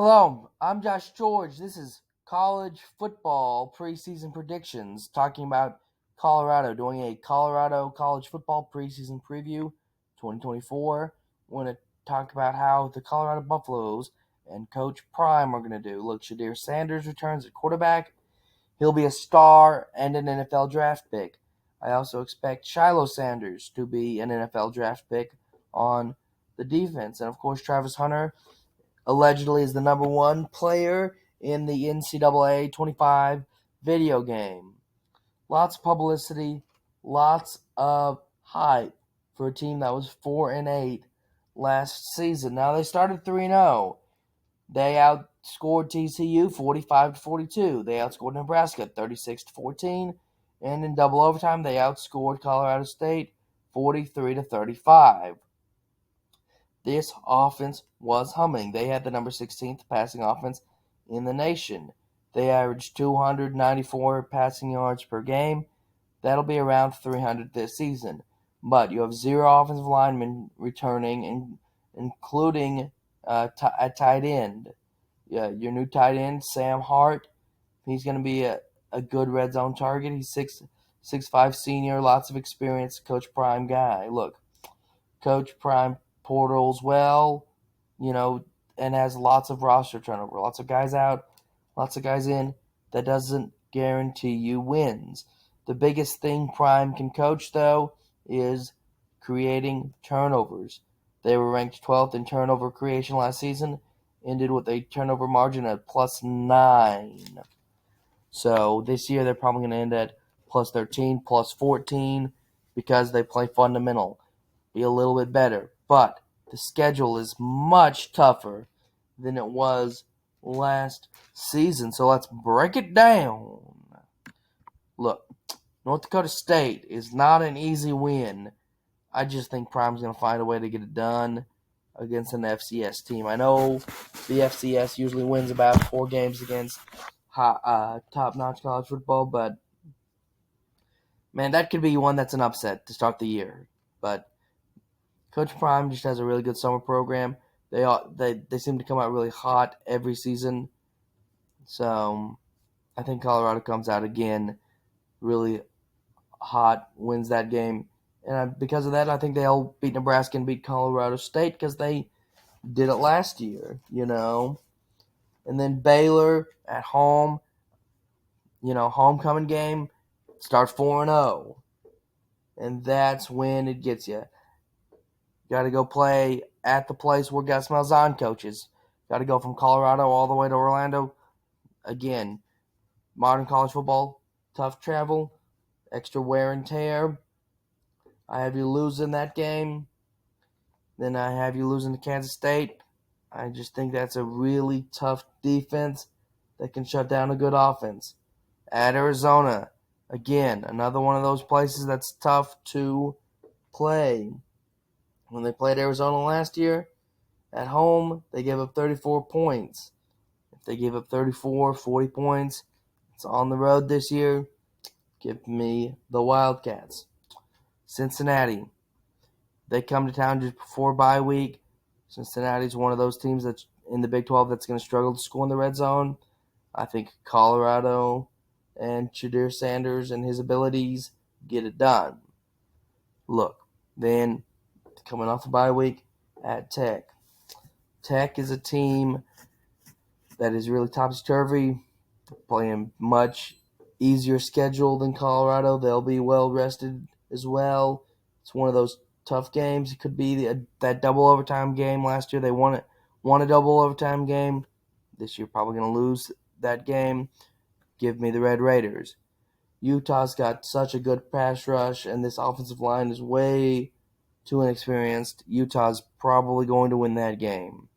Hello, I'm Josh George. This is college football preseason predictions, talking about Colorado, doing a Colorado college football preseason preview 2024. We're going to talk about how the Colorado Buffaloes and Coach Prime are going to do. Look, Shedeur Sanders returns at quarterback. He'll be a star and an NFL draft pick. I also expect Shiloh Sanders to be an NFL draft pick on the defense. And, of course, Travis Hunter allegedly is the number one player in the NCAA 25 video game. Lots of publicity, lots of hype for a team that was 4-8 last season. Now they started 3-0. They outscored TCU 45-42. They outscored Nebraska 36-14, and in double overtime they outscored Colorado State 43-35. This offense was humming. They had the number 16th passing offense in the nation. They averaged 294 passing yards per game. That'll be around 300 this season. But you have zero offensive linemen returning, including at tight end. Your new tight end, Sam Hart, he's going to be a good red zone target. He's 6'5" senior, lots of experience, Coach Prime guy. Look, Coach Prime portals well, and has lots of roster turnover. Lots of guys out, lots of guys in. That doesn't guarantee you wins. The biggest thing Prime can coach, though, is creating turnovers. They were ranked 12th in turnover creation last season, ended with a turnover margin of +9. So this year they're probably going to end at +13, +14, because they play fundamental. Be a little bit better. But the schedule is much tougher than it was last season. So let's break it down. Look, North Dakota State is not an easy win. I just think Prime's going to find a way to get it done against an FCS team. I know the FCS usually wins about 4 games against top-notch college football, but man, that could be one that's an upset to start the year. But Coach Prime just has a really good summer program. They seem to come out really hot every season. So I think Colorado comes out again really hot, wins that game. And because of that, I think they'll beat Nebraska and beat Colorado State because they did it last year, And then Baylor at home, homecoming game, start 4-0. And that's when it gets you. Got to go play at the place where Gus Malzahn coaches. Got to go from Colorado all the way to Orlando. Again, modern college football, tough travel, extra wear and tear. I have you losing that game. Then I have you losing to Kansas State. I just think that's a really tough defense that can shut down a good offense. At Arizona, again, another one of those places that's tough to play. When they played Arizona last year, at home, they gave up 34 points. If they give up 34, 40 points, it's on the road this year. Give me the Wildcats. Cincinnati, they come to town just before bye week. Cincinnati's one of those teams that's in the Big 12 that's going to struggle to score in the red zone. I think Colorado and Shedeur Sanders and his abilities get it done. Look, then coming off a bye week at Tech. Tech is a team that is really topsy-turvy, playing much easier schedule than Colorado. They'll be well rested as well. It's one of those tough games. It could be that double overtime game. Last year they won a double overtime game. This year probably going to lose that game. Give me the Red Raiders. Utah's got such a good pass rush, and this offensive line is way too inexperienced. Utah's probably going to win that game.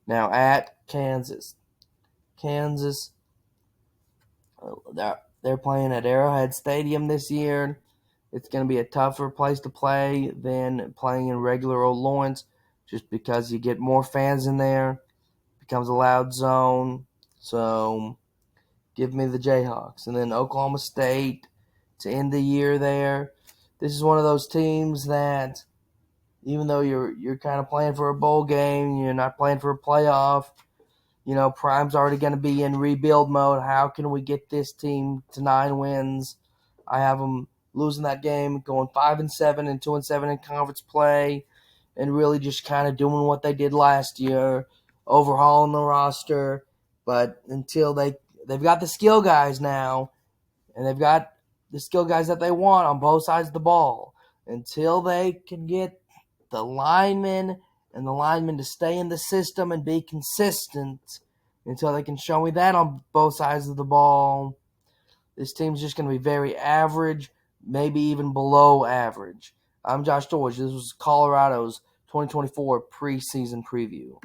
Now at Kansas. Kansas, they're playing at Arrowhead Stadium this year. It's going to be a tougher place to play than playing in regular old Lawrence, just because you get more fans in there. It becomes a loud zone. So give me the Jayhawks. And then Oklahoma State to end the year there. This is one of those teams that, even though you're kind of playing for a bowl game, you're not playing for a playoff, Prime's already going to be in rebuild mode. How can we get this team to 9 wins? I have them losing that game, going 5-7 and 2-7 in conference play, and really just kind of doing what they did last year, overhauling the roster. But until they've got the skill guys now, and they've got the skill guys that they want on both sides of the ball. Until they can get the linemen to stay in the system and be consistent, until they can show me that on both sides of the ball, this team's just going to be very average, maybe even below average. I'm Josh George. This was Colorado's 2024 preseason preview.